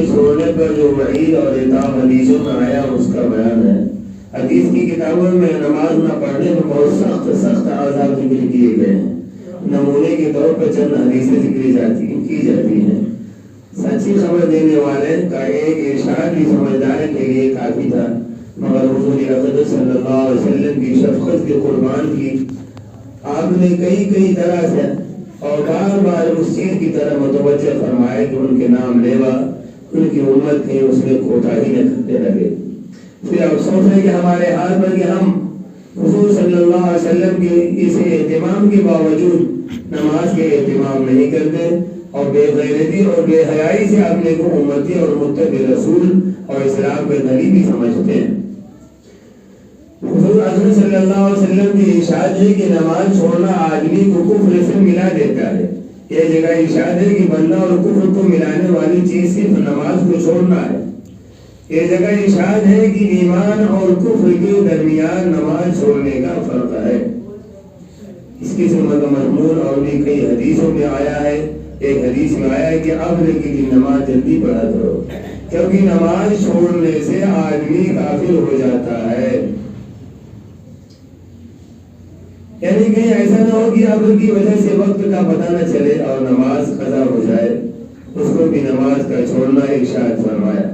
چھوڑنے پر جو وعید اور عتاب حدیثوں میں آیا اس کا بیان ہے۔ حدیث کی کتابوں میں نماز نہ پڑھنے میں بہت سخت سخت عذاب ذکر کیے گئے ہیں۔ نمونے کے طور پر چند حدیثیں کی جاتی ہیں۔ سچی خبر دینے والے کا ایک ارشاد بھی سمجھدار کے لیے کافی تھا، مگر حضور اقدس صلی اللہ علیہ وسلم کی شفقت کے قربان کی آپ نے کئی طرح سے اور بار بار اس چیز کی طرح متوجہ فرمایا کہ ان کے نام لیوا ان کی امت کہیں اس میں کوتاہی نہ کرنے لگے۔ پھر افسوس ہے کہ ہمارے حال پر کہ ہم حضور صلی اللہ علیہ وسلم کے اس اہتمام کے باوجود نماز کے اہتمام نہیں کرتے اور بے غیرتی اور بے حیائی سے اپنے کو امتی اور متبع رسول اور اسلام کے غریبی سمجھتے ہیں۔ حضور اکرم صلی اللہ علیہ وسلم کی ارشاد ہے کہ نماز چھوڑنا آدمی کو کفر سے ملا دیتا ہے۔ یہ جگہ ارشاد ہے کہ بندہ اور کفر کو ملانے والی چیز صرف نماز کو چھوڑنا ہے۔ یہ جگہ ارشاد ہے کہ ایمان اور کفر کے درمیان نماز چھوڑنے کا فرق ہے۔ اس کی مضمون اور بھی کئی حدیثوں میں آیا ہے۔ ایک حدیث میں آیا ہے کہ عبر کی نماز جلدی پڑھا کرو، کیونکہ نماز چھوڑنے سے آدمی کافر ہو جاتا ہے۔ یعنی کہیں ایسا نہ ہو کہ عبر کی وجہ سے وقت کا پتہ نہ چلے اور نماز قضا ہو جائے، اس کو بھی نماز کا چھوڑنا ارشاد فرمایا۔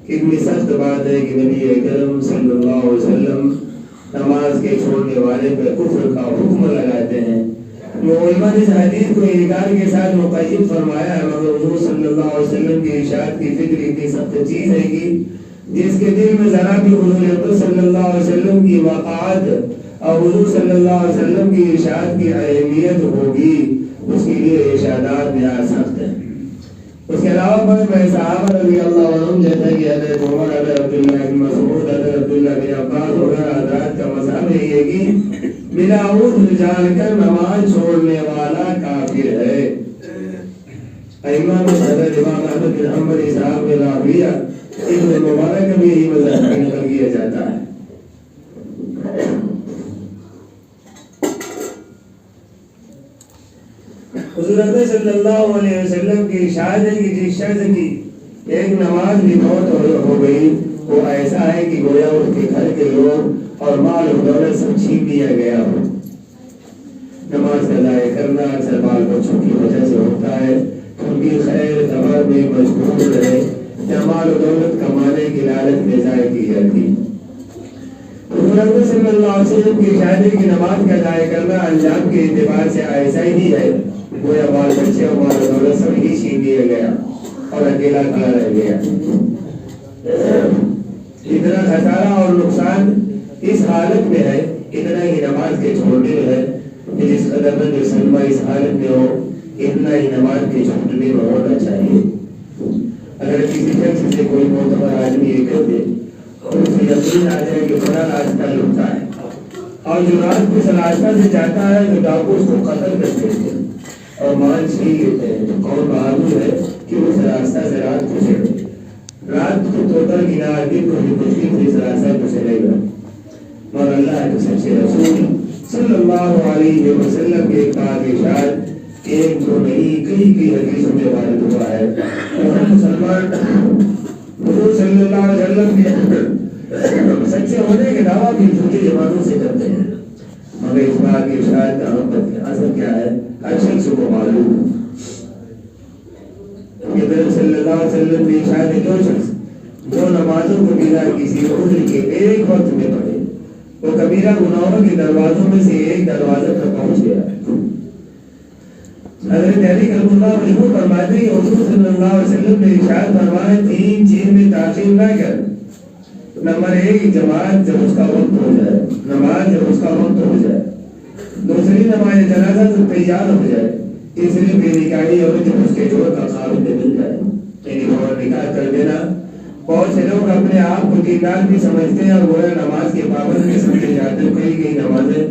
کتنی سخت بات ہے کہ نبی اکرم صلی اللہ علیہ وسلم نماز کے چھوڑنے والے پر کفر کا حکم لگاتے ہیں۔ علماء نے اس حدیث کو انکار کے ساتھ مقید فرمایا ہے، مگر حضور صلی اللہ علیہ وسلم کی ارشاد کی فکر اتنی سخت چیز ہے کہ جس کے دل میں ذرا بھی حضور صلی اللہ علیہ وسلم کی وقعت اور حضور صلی اللہ علیہ وسلم کی ارشاد کی اہمیت ہوگی، اس کے لیے ارشادات نہایت سخت ہیں۔ اس کے علاوہ میں صحابہ رضی اللہ عنہم جیسا کہ حضرت عمر، حضرت عبداللہ بن مسعود، حضرت عبداللہ بن عباس وغیرہ حضرات کا مذہب ہے کہ بلا عذر جان کر نماز چھوڑنے والا کافر ہے۔ امام حضرت امام احمد بن حنبل صاحب نے لاہوریہ ابن مبارک میں یہی مذہب نقل کیا جاتا ہے۔ حضور صلی اللہ علیہ وسلم کی ارشاد ہے کہ جس شخص کی ایک نماز بھی فوت ہو گئی وہ ایسا ہے کہ گویا اس کے گھر کے لوگ اور مال و دولت سب چھین لیا گیا ہو۔ نماز کا ضائع کرنا اکثر بال بچوں کی وجہ سے ہوتا ہے، ان کی خیر خبر میں مشغول رہے یا مال و دولت کمانے کی لالچ میں ضائع کی جاتی۔ حضور صلی اللہ علیہ وسلم کی ارشاد ہے کہ نماز کا ضائع کرنا انجام کے اعتبار سے ایسا ہی ہے گویا بال بچے اور مال و دولت سب ہی چھین لیا گیا اور اکیلا کھڑا رہ گیا۔ اتنا خسارہ اور نقصان اس حالت میں ہے، اتنا ہی نماز کے چھوڑنے میں ہے کہ جس قدر میں سلمہ اس حالت میں ہو اتنا ہی نماز کے چھوڑنے میں ہونا چاہیے۔ اگر کسی شخص سے کوئی معتبر آدمی یہ کر دے اور اسے یقین آ جائے کہ بڑا راستہ لٹتا ہے اور جو رات کو اس راستہ سے جاتا ہے تو ڈاکو اس کو قتل کر دیتے ہیں اور مال چھین لیتے ہیں، تو کون بہادر ہے کہ اس راستہ سے رات کو چلے؟ رات کو توتا گنا دن کو بھی مشکل سے اس راستہ کو چلے گا، مگر اللہ کے سچے رسول صلی اللہ علیہ وسلم کے ایک بات ارشاد ایک دو نہیں کئی حدیثوں میں وارد ہوا ہے۔ اور ہم مسلمان حضور صلی اللہ علیہ وسلم کے سچے ہونے کے دعویٰ بھی جھوٹے زبانوں سے کرتے ہیں، مگر اس بات کی ارشاد کا اثر کیا ہے ہر شخص کو معلوم ہے۔ صلی اللہ علیہ وسلم نے ارشاد ہے جو شخص دو نمازوں کو بنا کسی عذر کے ایک وقت میں پڑھے وہ کبیرہ گناہوں کے دروازوں میں سے ایک دروازہ تک پہنچ گیا۔ حضرت علی کرم اللہ وجہہ فرماتے ہیں حضور صلی اللہ علیہ وسلم نے ارشاد فرمایا تین چیز میں تاخیر نہ کر۔ نمبر ایک جماعت جب اس کا وقت ہو جائے، نماز جب اس کا وقت ہو جائے، دوسری نماز جنازہ جب تیار ہو جائے، تیسری بے نکاحی اور جب اس کے جوڑ کا قابل مل جائے، یعنی لوگ اپنے آپ کو دیندار بھی سمجھتے ہیں اور گویا نماز کے پابند بھی سمجھے جاتے ہیں. کئی نمازیں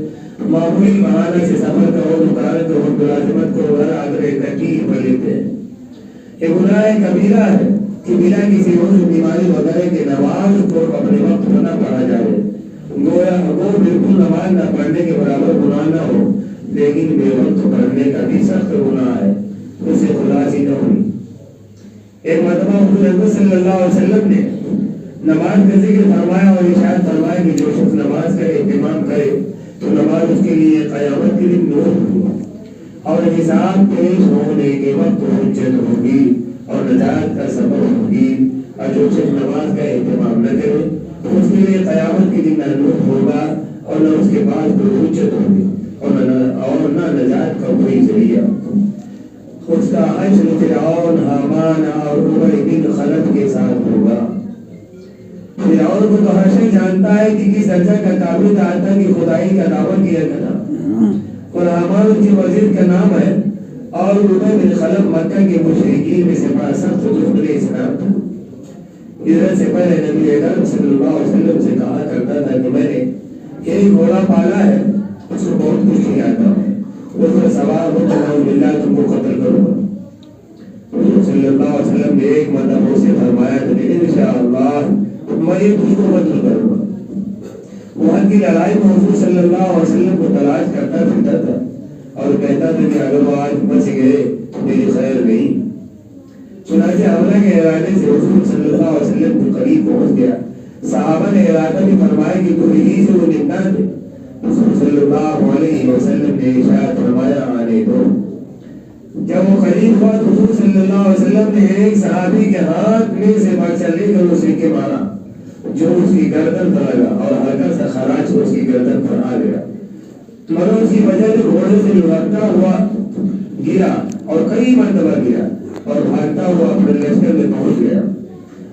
معمولی بہانہ سے سفر کرو, دکان کرو, ملازمت کرو, ہر آدر اکٹھی ہی پڑھ لیتے ہیں. یہ گناہ کبیرہ ہے کہ بلا کسی عذر بیماری وغیرہ کے نماز کو اپنے وقت پر نہ پڑھا جائے. گویا وہ بالکل نماز نہ پڑھنے کے برابر گناہ نہ ہو, لیکن بے وقت پڑھنے کا بھی سخت گناہ ہے, اسے خلاصی نہ ہوئی. ایک مرتبہ حضور صلی اللہ علیہ وسلم نے نماز کا ذکر فرمایا اور ارشاد فرمایا کہ جو شخص نماز کا اہتمام کرے تو نماز اس کے لیے قیامت کے دن نور ہوگی اور حساب پیش ہونے کے وقت حجت ہوگی اور نجات کا سبب ہوگی. اور جو شخص نماز کا اہتمام نہ کرے تو اس کے لیے قیامت کے دن نہ نور ہوگا اور نہ اس کے پاس کوئی حجت ہوگی اور نہ نجات کا کوئی ذریعہ. اس کا حشر فرعون, حامان اور ابی بن خلف کے ساتھ ہوگا. فرعون کو تو ہر شخص جانتا ہے کہ کس درجہ کا قابل آتا کہ خدائی کا دعویٰ کیا کرنا, اور حامان اس کے وزیر کا نام ہے, اور ابی بن خلف مکہ کے مشرکین میں سے بڑا سخت دشمن اسلام تھا. ہجرت سے پہلے نبی اکرم صلی اللہ علیہ وسلم سے کہا کرتا تھا کہ میں نے ایک گھوڑا پالا ہے, اس کو بہت کچھ کھلاتا ہوں, اس پر سوار ہوتا ہوں, اللہ تم کو قتل کروں گا. حضور صلی اللہ علیہ وسلم نے ایک مرتبہ اسے فرمایا تو انشاءاللہ میں تجھ کو قتل کروں گا. وہاں کی لڑائی میں حضور صلی اللہ علیہ وسلم کو تلاش کرتا پھرتا تھا اور کہتا تھا کہ اگر وہ آج بچ گئے تو میری خیر نہیں. چنانچہ حملہ کے ارادے سے حضور صلی اللہ علیہ وسلم کو قریب پہنچ گیا. صحابہ نے ارادہ بھی فرمایا کہ تو ہی سے وہ نمٹا دے. حضور صلی اللہ علیہ وسلم نے ارشاد فرمایا آنے دو. جب وہ قریب ہوا تو حضور صلی اللہ علیہ وسلم نے ایک صحابی کے ہاتھ میں سے بادشاہ لے کر اسے کے مارا جو اس کی گردن پر لگا اور ہلکا سا خراش اس کی گردن پر آ گیا. مگر اس کی وجہ سے گھوڑے سے لڑکتا ہوا گرا اور کئی مرتبہ گرا اور بھاگتا ہوا اپنے لشکر میں پہنچ گیا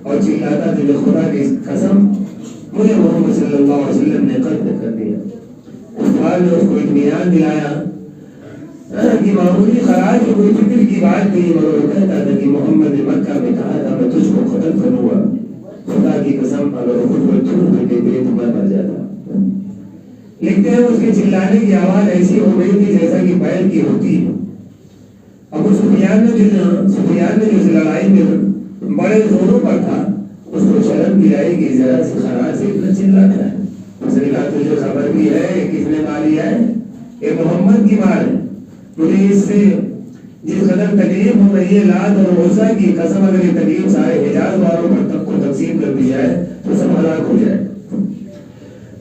اور چلاتا تھا خدا کی قسم مجھے محمد صلی اللہ علیہ وسلم نے قتل کر دیا. استاد نے اس کو اطمینان دلایا کہ معمولی خراج کی کوئی فکر کی بات نہیں, مگر وہ کہتا تھا کہ محمد نے مکہ میں کہا تھا میں تجھ کو قتل کروں گا, خدا کی قسم اگر خود کو چھوڑ دیتے تو میں مر جاتا. لکھتے ہیں اس کے چلانے کی آواز ایسی ہو گئی تھی جیسا کہ بیل کی ہوتی ہے. ابو سفیان نے جو اس لڑائی میں بڑے زوروں پر تھا اس کو شرم بھی آئی کہ ذرا سے خراج سے اتنا چلاتا ہے. تجھے خبر بھی ہے کس نے ماری ہے, یہ محمد کی مار ہے. مجھے اس سے جس قدر تکلیف ہو رہی ہے لات اور عزا کی قسم اگر یہ تکلیف سارے حجاز والوں پر تک کو تقسیم کر دی جائے تو سب ہلاک ہو جائے.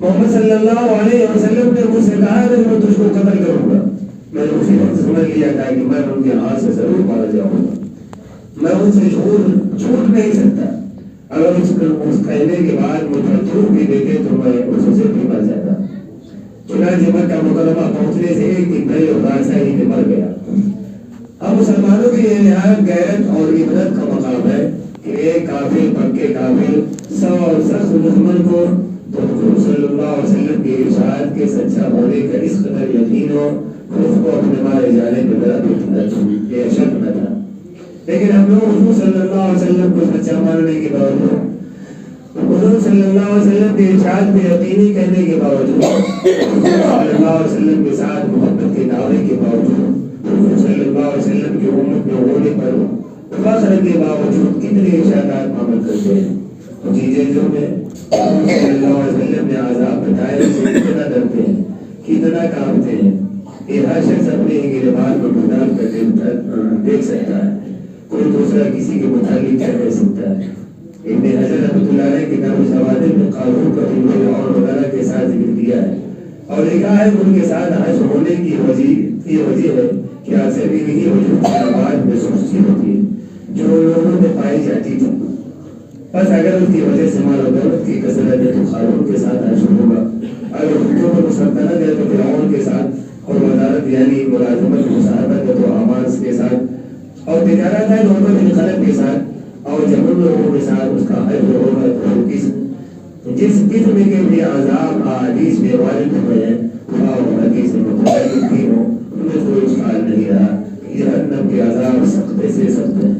محمد صلی اللہ علیہ وسلم نے مجھ سے کہا کہ میں تجھ کو قتل کروں گا. میں نے اسی وقت سمجھ لیا تھا کہ میں ان کے ہاتھ سے ضرور مارا جاؤں گا. میں ان سے چھوٹ نہیں سکتا. اگر اس کہنے کے بعد مجھ پر تھوک بھی دیتے تو میں اس سے بھی مر جاتا. چنانچہ مکہ مکرمہ پہنچنے سے ایک دن پہلے حادثہ ہی میں مر گیا. اب مسلمانوں کی یہ نہایت غیرت اور عبرت کا مقام ہے کہ ایک کافر پکے کافر سو سخت دشمن کو تو حضور صلی اللہ علیہ وسلم کے ارشاد کے سچا ہونے کا اس قدر یقین ہو اس کو اپنے مارے جانے میں ذرا یہ شک نہ تھا. لیکن ہم لوگ حضور صلی اللہ علیہ وسلم کو سچا ماننے کے باوجود حضور صلی اللہ علیہ وسلم کے ارشاد پہ یقینی کہنے کے باوجود حضور صلی اللہ علیہ وسلم کے ساتھ محبت کے دعوے کے باوجود حضور صلی اللہ علیہ وسلم کی امت میں ہونے پر فخر کے باوجود کتنے ارشادات عمل کرتے ہیں. چیزیں جو میں حضور صلی اللہ علیہ وسلم نے عذاب بتائے اسے کتنا ڈرتے ہیں, کتنا کانپتے ہیں. یہ ہر شخص اپنے ہی گربان کو ڈھونڈ کر دیکھ سکتا ہے. کوئی دوسرا کسی کے متعلق کیا کہہ سکتا ہے. ابن حجر رحمۃ اللہ علیہ کتاب الزوادر میں قارون کا فرعون وغیرہ کے ساتھ ذکر کیا ہے اور لکھا ہے ان کے ساتھ حج ہونے کی وجہ ہے کہ ایسے بھی نہیں وجود کی آواز میں سستی ہوتی ہے جو لوگوں میں پائی جاتی تھی. بس اگر اس کی وجہ سے مال و دولت کی کثرت ہے تو قارون کے ساتھ حج ہوگا. اگر حکومت مسلطنت ہے تو فرعون کے ساتھ اور وزارت یعنی ملازمت مصاحبت ہے تو حماس کے ساتھ اور تجارت ہے ابی بن خلف کے ساتھ اور جب ان لوگوں کے ساتھ اس کا حج ہوگا تو جس قسم کے بھی عذاب احادیث میں وارد ہوئے ہیں وہ حدیث متعلق بھی ہوں ان میں کوئی اشکال نہیں رہا کہ جہنم کے عذاب سخت سے سخت ہیں.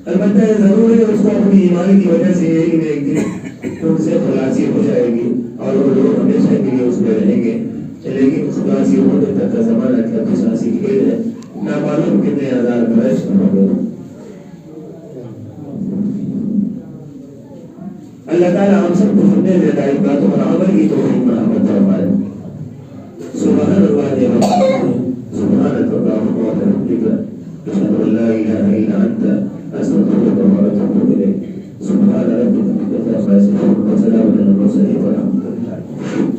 البتہ یہ ضرور ہے اس کو اپنی ایمان کی وجہ سے ایک دن ان سے خلاصی ہو جائے گی اور وہ لوگ ہمیشہ کے لیے اس میں رہیں گے، لیکن خلاصی ہونے تک کا زمانہ کیا خلاصی کھیل ہے، نہ معلوم کتنے ہزار برش ہو گئے۔ اللہ تعالیٰ ہم سب کو سننے سے دائیں باتوں اور عمل کی توفیق مرحمت فرمائے۔ سبحان اللہ سبحانک اللہم و بحمدک اشہد ان لا الہ الا انت استغفرک و اتوب الیک۔ سبحان ربک رب العزة عما یصفون وسلام علی المرسلین والحمد للہ۔